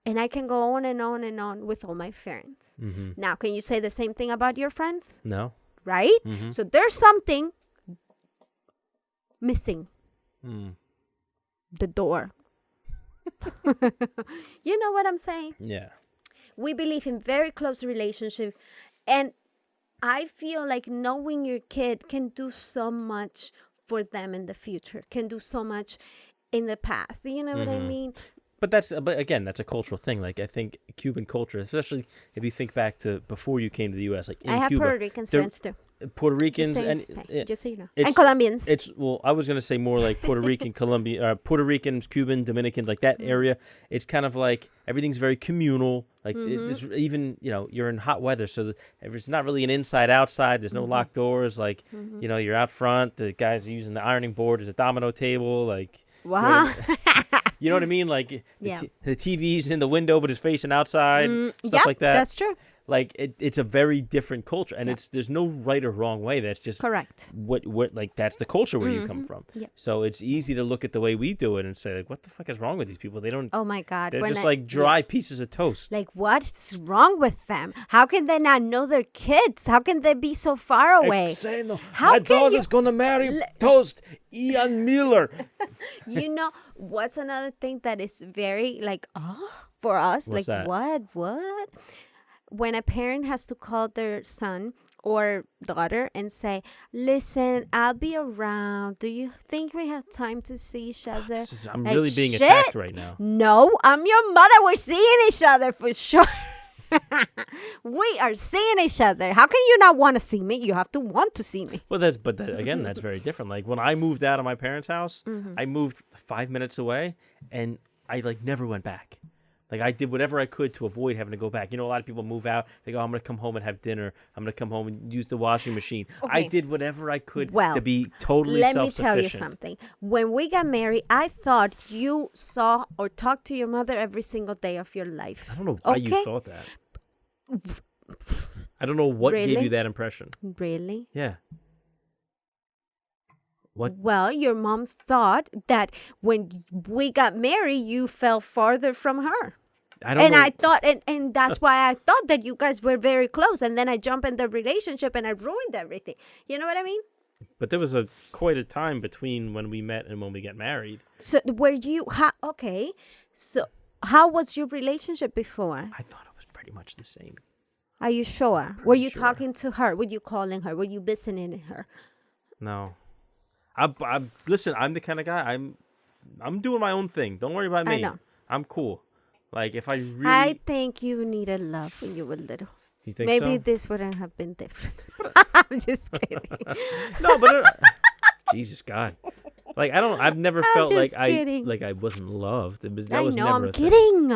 And I can go on and on and on with all my parents. Now, can you say the same thing about your friends? No. Right? So there's something missing. The door. You know what I'm saying? Yeah. We believe in very close relationship, and I feel like knowing your kid can do so much for them in the future, can do so much in the past. You know what I mean? But again, that's a cultural thing. Like, I think Cuban culture, especially if you think back to before you came to the U.S., like in I have Cuba, Puerto Ricans friends too. Puerto Ricans Just so you know. it's- And Colombians. I was gonna say more like Puerto Rican, Puerto Ricans, Cuban, Dominican, like that area. It's kind of like everything's very communal. Like it's even you're in hot weather, so it's not really an inside outside. There's no locked doors. Like you're out front. The guys are using the ironing board as a domino table. Like Wow. you know what I mean? Like Yeah. the TV's in the window, but it's facing outside. Stuff Yep, like that. that's true. Like it's a very different culture, and there's no right or wrong way. That's just Correct. what like that's the culture where you come from. Yep. So it's easy to look at the way we do it and say, like, what the fuck is wrong with these people? They don't. Oh my God. They're when just I- like dry pieces of toast. Like, what's wrong with them? How can they not know their kids? How can they be so far away? How My can daughter's you- gonna marry toast Ian Miller. You know, what's another thing that is very like, for us? What's like, that? what? When a parent has to call their son or daughter and say, listen, I'll be around. Do you think we have time to see each other? I'm Like, really being shit. attacked right now. No, I'm your mother. We're seeing each other for sure. We are seeing each other. How can you not want to see me? You have to want to see me. Well, again, that's very different. Like when I moved out of my parents' house, I moved 5 minutes away, and I like never went back. Like I did whatever I could to avoid having to go back. You know, a lot of people move out. They go, I'm going to come home and have dinner. I'm going to come home and use the washing machine. I Okay. did whatever I could Well, to be totally Let me self-sufficient. tell you something. When we got married, I thought you saw or talked to your mother every single day of your life. I don't know why you Okay? thought that. I don't know what gave Really? you that impression. Really? Yeah. What? Well, your mom thought that when we got married, you fell farther from her. I don't And know. I thought, and that's why I thought that you guys were very close. And then I jumped in the relationship and I ruined everything. You know what I mean? But there was quite a time between when we met and when we got married. So were you, okay. So how was your relationship before? I thought it was pretty much the same. Are you sure? Were you sure. talking to her? Were you calling her? Were you visiting her? No. Listen, I'm the kind of guy. I'm doing my own thing. Don't worry about me. I know. I'm cool. Like if I really I think you needed love when you were little. You think Maybe so? this wouldn't have been different. I'm just kidding. No, but Jesus God. Like I've never felt like just kidding. I wasn't loved. That I was know, never I'm a thing. kidding.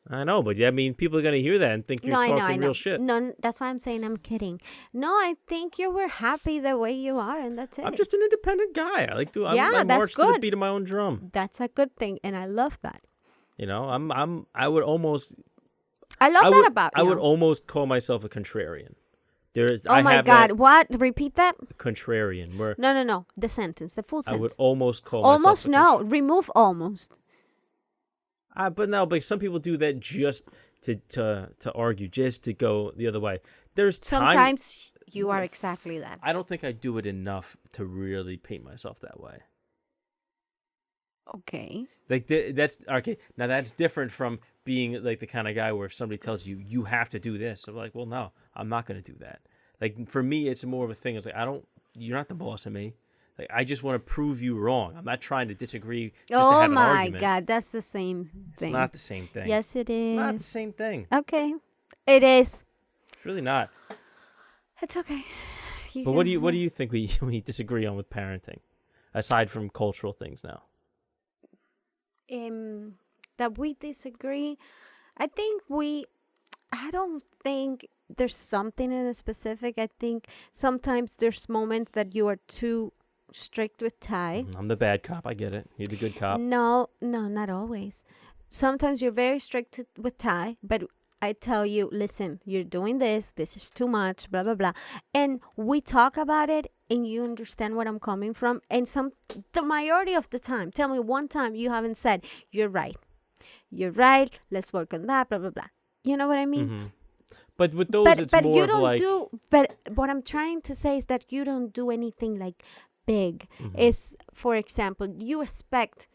I know, but I mean people are gonna hear that and think you're No, I talking know, I know. real shit. No, that's why I'm saying I'm kidding. No, I think you were happy the way you are, and that's it. I'm just an independent guy. I like to I Yeah, that's march to the good. beat of my own drum. That's a good thing, and I love that. You know, I would almost I love that about you. I would almost call myself a contrarian. Oh my God! What? Repeat that. Contrarian. Where No. The sentence, the full sentence. I would almost call almost myself. Remove almost. But some people do that just to argue, just to go the other way. Sometimes you are exactly that. I don't think I do it enough to really paint myself that way. Okay. Like that's okay. Now that's different from being like the kind of guy where if somebody tells you have to do this, I'm like, well, no, I'm not going to do that. Like for me, it's more of a thing. It's like you're not the boss of me. Like I just want to prove you wrong. I'm not trying to disagree just to have an argument. Oh my God, that's the same thing. It's not the same thing. Yes, it is. It's not the same thing. Okay, it is. It's really not. It's okay. But what do you think we disagree on with parenting, aside from cultural things now? That we disagree. I don't think there's something in a specific. I think sometimes there's moments that you are too strict with Ty. I'm the bad cop. I get it. You're the good cop. No, not always. Sometimes you're very strict with Ty, but I tell you, listen, you're doing this. This is too much, blah, blah, blah. And we talk about it and you understand where I'm coming from. And the majority of the time, tell me one time you haven't said, you're right. You're right. Let's work on that, blah, blah, blah. You know what I mean? Mm-hmm. But with those, it's more you of don't like... But what I'm trying to say is that you don't do anything like big. Mm-hmm. Is, for example, you expect...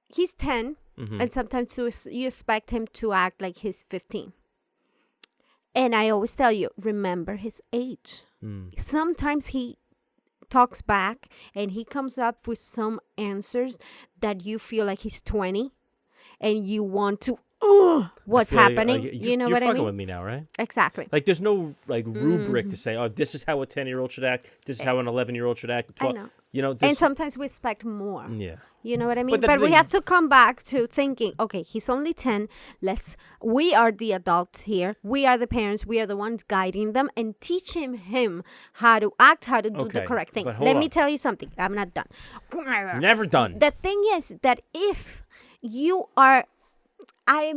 He's 10, and sometimes you expect him to act like he's 15. And I always tell you, remember his age. Sometimes he talks back and he comes up with some answers that you feel like he's 20 and you want to, what's happening? You know what I mean? You're fucking with me now, right? Exactly. Like there's no like rubric to say, oh, this is how a 10-year-old should act. This is how an 11-year-old should act. 12. I know. You know, and sometimes we expect more. Yeah. You know what I mean? But we have to come back to thinking, okay, he's only 10. We are the adults here. We are the parents. We are the ones guiding them and teaching him how to act, how to do the correct thing. Let me tell you something. I'm not done. Never done. The thing is that if you are, I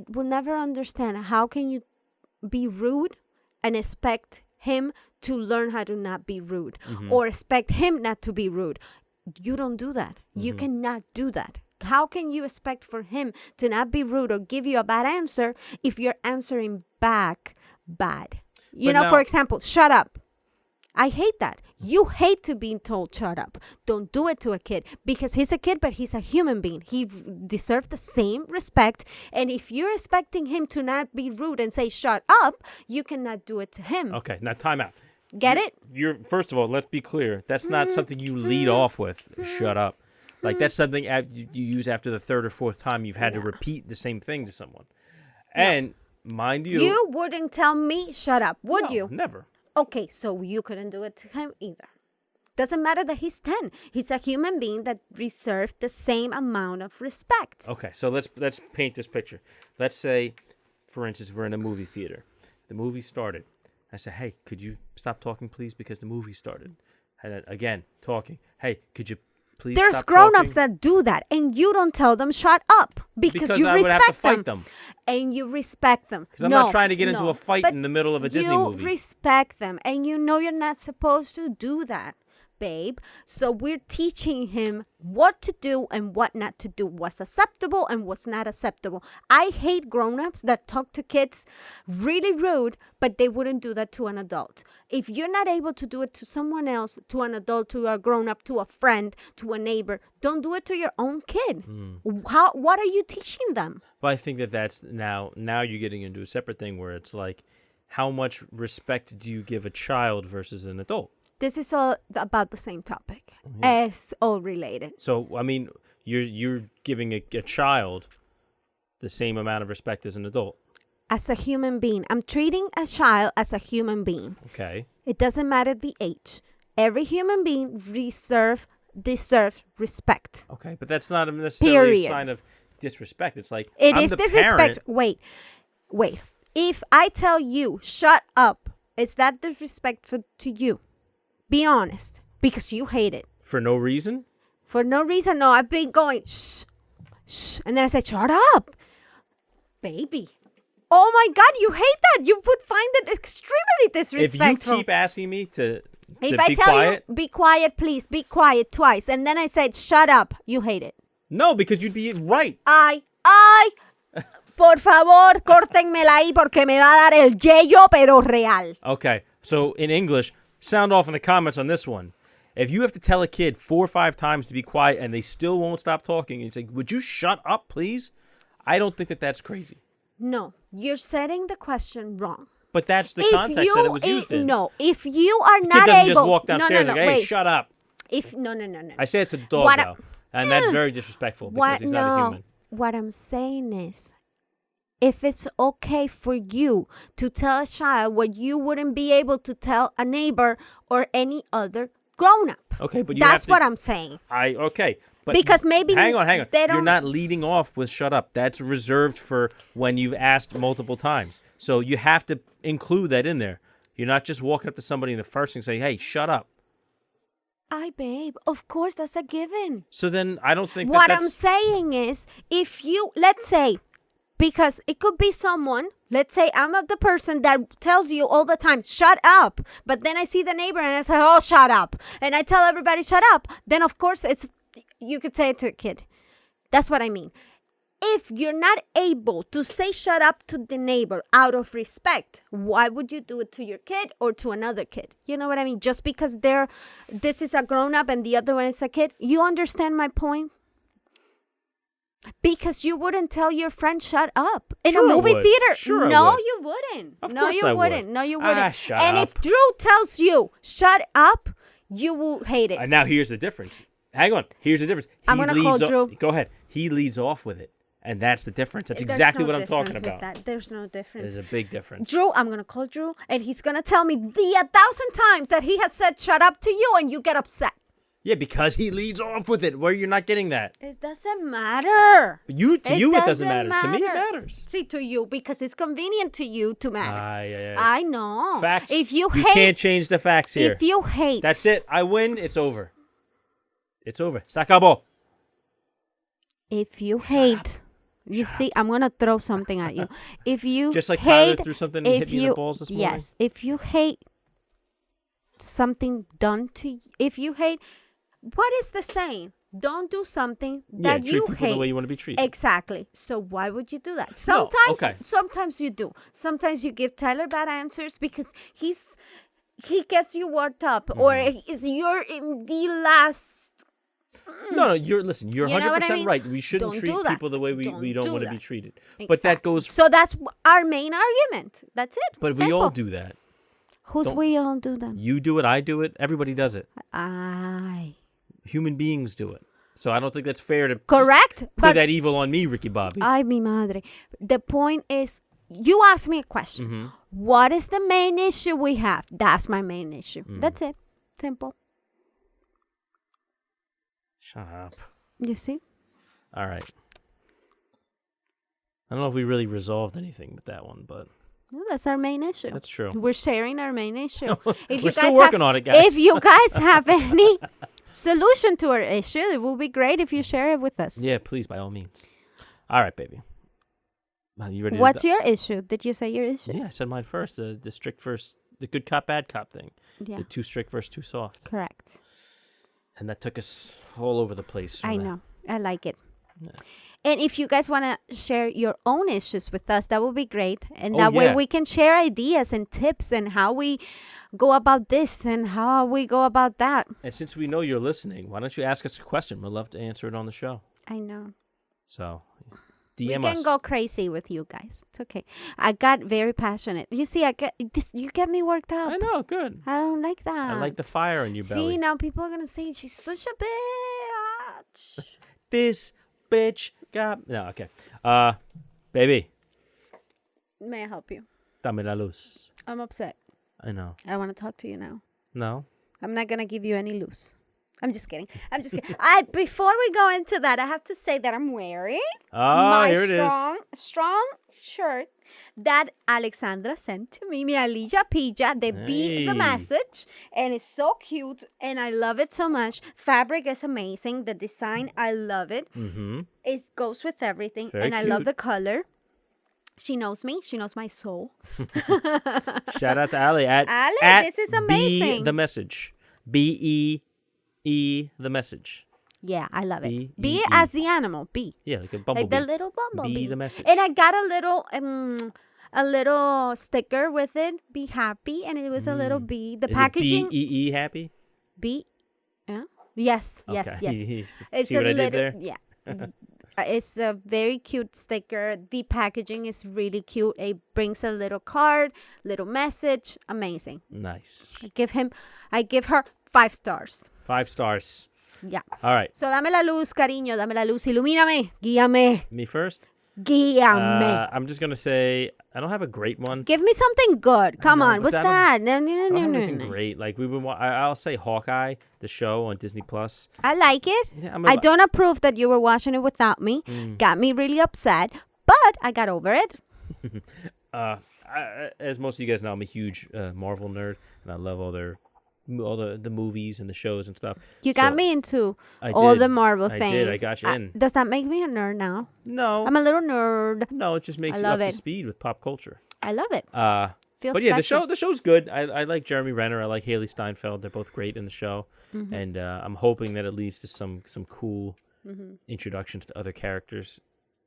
will never understand how can you be rude and expect him to learn how to not be rude or expect him not to be rude. You don't do that. You cannot do that. How can you expect for him to not be rude or give you a bad answer if you're answering back bad? For example, shut up. I hate that. You hate to be told shut up. Don't do it to a kid because he's a kid, but he's a human being. He deserves the same respect. And if you're expecting him to not be rude and say shut up, you cannot do it to him. Okay, now time out. Get it? First of all, let's be clear. That's not something you lead off with. Shut up. Like that's something you use after the third or fourth time you've had to repeat the same thing to someone. And mind you, you wouldn't tell me shut up, would you? Never. Okay, so you couldn't do it to him either. Doesn't matter that he's 10. He's a human being that deserves the same amount of respect. Okay, so let's paint this picture. Let's say, for instance, we're in a movie theater. The movie started. I said, hey, could you stop talking, please? Because the movie started. And again, talking. Hey, could you please There's stop grown-ups talking? that do that, and you don't tell them shut up because you I respect would have to fight them. And you respect them. Because I'm not trying to get into a fight in the middle of a Disney movie. You respect them, and you know you're not supposed to do that, babe. So we're teaching him what to do and what not to do, what's acceptable and what's not acceptable. I hate grown-ups that talk to kids really rude, but they wouldn't do that to an adult. If you're not able to do it to someone else, to an adult, to a grown-up, to a friend, to a neighbor, don't do it to your own kid. What are you teaching them? Well, I think that's now you're getting into a separate thing where it's like, how much respect do you give a child versus an adult? This is all about the same topic. It's all related. So, I mean, you're giving a child the same amount of respect as an adult. As a human being. I'm treating a child as a human being. Okay. It doesn't matter the age. Every human being deserves respect. Okay, but that's not necessarily a sign of disrespect. It's like, I'm the disrespect. Parent. Wait. If I tell you, shut up, is that disrespectful to you? Be honest, because you hate it. For no reason? For no reason, no. I've been going, shh, shh. And then I said, shut up. baby. Oh my God, you hate that. You would find it extremely disrespectful. If you keep asking me to if I be tell quiet, you, be quiet, please, be quiet twice, and then I said, shut up, you hate it. no, because you'd be right. Ay, por favor, córtenmela ahí porque me va a dar el yello, pero real. Okay, so in English, sound off in the comments on this one. If you have to tell a kid 4 or 5 times to be quiet and they still won't stop talking, and you say, would you shut up, please? I don't think that that's crazy. No, you're setting the question wrong. But that's the context that it was used in. No, if you are The not kid doesn't able... just walk downstairs no, and go, hey, wait. shut up. No. I say it to the dog, though. And that's very disrespectful because he's not a human. What I'm saying is, if it's okay for you to tell a child what you wouldn't be able to tell a neighbor or any other grown-up. Okay, but that's what I'm saying. Okay. But because maybe hang on. they don't, you're not leading off with shut up. That's reserved for when you've asked multiple times. So you have to include that in there. You're not just walking up to somebody and the first thing say, hey, shut up. Babe, of course, that's a given. So then I don't think what I'm saying is, if you, let's say, because it could be someone, let's say I'm the person that tells you all the time, shut up. But then I see the neighbor and I say, oh, shut up. And I tell everybody, shut up. Then, of course, you could say it to a kid. That's what I mean. If you're not able to say shut up to the neighbor out of respect, why would you do it to your kid or to another kid? You know what I mean? Just because this is a grown-up and the other one is a kid. You understand my point? Because you wouldn't tell your friend shut up in a movie theater. Sure, no, you wouldn't. Of no, course you I wouldn't. would. No, you wouldn't. Shut and up. if Drew tells you shut up, you will hate it. Now here's the difference. Hang on. Here's the difference. I'm going to call Drew. Go ahead. He leads off with it. And that's the difference. That's exactly what I'm talking about. There's no difference. There's a big difference. Drew, I'm going to call Drew, and he's going to tell me 1,000 times that he has said shut up to you, and you get upset. Yeah, because he leads off with it, where you're not getting that. It doesn't matter. To you, it doesn't matter. To me, it matters. See, to you, because it's convenient to you to matter. Yeah. I know. Facts. If you can't change the facts here. If you hate. That's it. I win. It's over. It's over. Se acabó. If you hate. You see, I'm going to throw something at you. If you just like hate, Tyler threw something and hit me in the balls this morning? Yes. If you hate something done to you, if you hate, what is the saying? Don't do something that you treat people hate. the way you want to be treated. Exactly. So why would you do that? Sometimes you do. Sometimes you give Tyler bad answers because he gets you worked up, or you're in the last. No, you're 100% right. We shouldn't Don't treat do that. people the way we don't want to be treated. Exactly. But that goes. So that's our main argument. That's it. But we all do that. We all do that? You do it. I do it. Everybody does it. Aye. Human beings do it. So I don't think that's fair to correct put that evil on me, Ricky Bobby. Ay, mi madre. The point is, you asked me a question. Mm-hmm. What is the main issue we have? That's my main issue. That's it. Simple. Shut up. You see? All right. I don't know if we really resolved anything with that one, but well, that's our main issue. That's true. We're sharing our main issue. We're still working on it, guys. If you guys have any solution to our issue, it will be great if you share it with us. Yeah, please, by all means. All right, baby. You ready? What's your issue? Did you say your issue? Yeah, I said mine first. The strict versus the good cop, bad cop thing. Yeah. The too strict versus too soft. Correct. And that took us all over the place. I know. I like it. Yeah. And if you guys want to share your own issues with us, that would be great. And that way we can share ideas and tips and how we go about this and how we go about that. And since we know you're listening, why don't you ask us a question? We'd love to answer it on the show. I know. So, DM us. We can go crazy with you guys. It's okay. I got very passionate. You see, you get me worked up. I know, good. I don't like that. I like the fire in your belly. See, now people are going to say, she's such a bitch. This bitch got... No, okay. Baby. May I help you? Dame la luz. I'm upset. I know. I want to talk to you now. No? I'm not going to give you any luz. I'm just kidding. Before we go into that, I have to say that I'm wearing my here it is. strong shirt that Alexandra sent to me, mi Alija Pija. They beat the message, and it's so cute, and I love it so much. Fabric is amazing. The design, I love it. Mm-hmm. It goes with everything, Very and I cute. love the color. She knows me. She knows my soul. Shout out to Ali at this is amazing. Be the message. B-E-E the message. Yeah, I love it. B-E-E. Bee as the animal. Bee. Yeah, like a bumblebee. Like the little bumblebee. Be the message. And I got a little sticker with it. Be happy, and it was a little bee. The Is packaging. it B-E-E happy? Bee. Yeah. Yes. Yes. Okay. Yes. See what I did there? Yeah. It's a very cute sticker. The packaging is really cute. It brings a little card, little message. Amazing. Nice. I give her 5 stars. 5 stars. Yeah. All right. So dame la luz, cariño. Dame la luz. Ilumíname. Guíame. Me first? Guíame. I'm just going to say I don't have a great one. Give me something good. Come on. What's that? No. I don't have anything great. Like I'll say Hawkeye, the show on Disney Plus. I like it. Yeah, I don't approve that you were watching it without me. Got me really upset, but I got over it. As most of you guys know, I'm a huge Marvel nerd, and I love all the movies and the shows and stuff. You got me into I all did. the Marvel I things. did. I got you in. Does that make me a nerd now? No. I'm a little nerd. No, it just makes I you love up to it. speed with pop culture. I love it. Feels But yeah, special. the show's good. I like Jeremy Renner. I like Haley Steinfeld. They're both great in the show, and I'm hoping that it leads to some cool introductions to other characters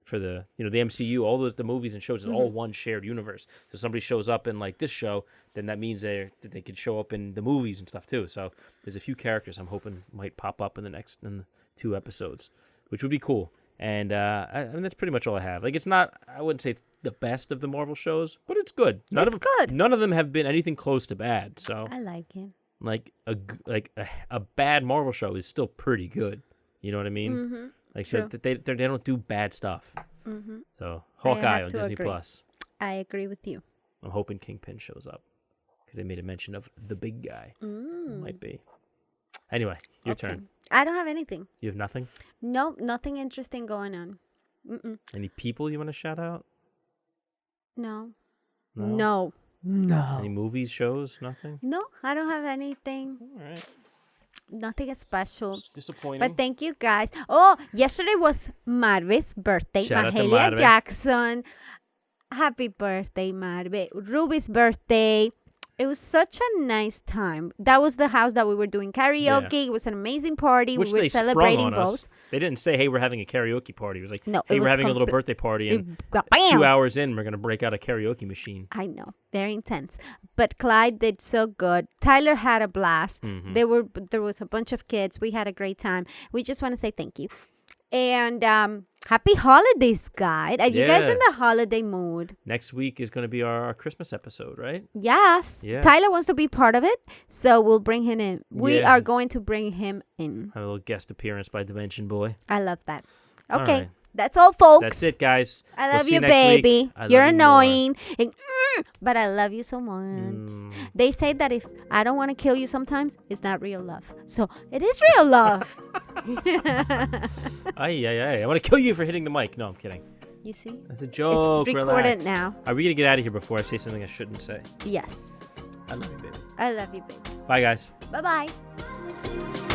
for the MCU. All the movies and shows is all one shared universe. So somebody shows up in like this show, then that means they could show up in the movies and stuff too. So there's a few characters I'm hoping might pop up in the 2 episodes, which would be cool. And I mean that's pretty much all I have. Like it's not, I wouldn't say the best of the Marvel shows, but it's good. Good. None of them have been anything close to bad. So I like it. like a bad Marvel show is still pretty good. You know what I mean? Like so they don't do bad stuff. So Hawkeye on Disney Plus. I agree with you. I'm hoping Kingpin shows up because they made a mention of the big guy. Might be. Anyway, your turn. I don't have anything. You have nothing? No, nothing interesting going on. Any people you want to shout out? No. No. No. Any movies, shows, nothing? No, I don't have anything. All right. Nothing special. It's disappointing. But thank you guys. Oh, yesterday was Marve's birthday. Shout out to Mahalia Marve. Jackson. Happy birthday, Marve. Ruby's birthday. It was such a nice time. That was the house that we were doing karaoke. Yeah. It was an amazing party. Which we were they celebrating sprung on both. us. They didn't say, hey, we're having a karaoke party. It was like, No, hey, it we're was having a little birthday party, and Bam! 2 hours in, we're going to break out a karaoke machine. I know. Very intense. But Clyde did so good. Tyler had a blast. There was a bunch of kids. We had a great time. We just want to say thank you. And happy holidays, guys. Are you guys in the holiday mood? Next week is going to be our Christmas episode, right? Yes. Yeah. Tyler wants to be part of it, so we'll bring him in. We Yeah. are going to bring him in. Have a little guest appearance by Dimension Boy. I love that. All Okay. right. That's all, folks. That's it, guys. I We'll love see you, next week. baby. I love You're you more. annoying. But I love you so much. They say that if I don't want to kill you sometimes, it's not real love. So it is real love. I want to kill you for hitting the mic. No, I'm kidding. You see? That's a joke. It's recorded Relax. now. Are we going to get out of here before I say something I shouldn't say? Yes. I love you, baby. I love you, baby. Bye, guys. Bye-bye.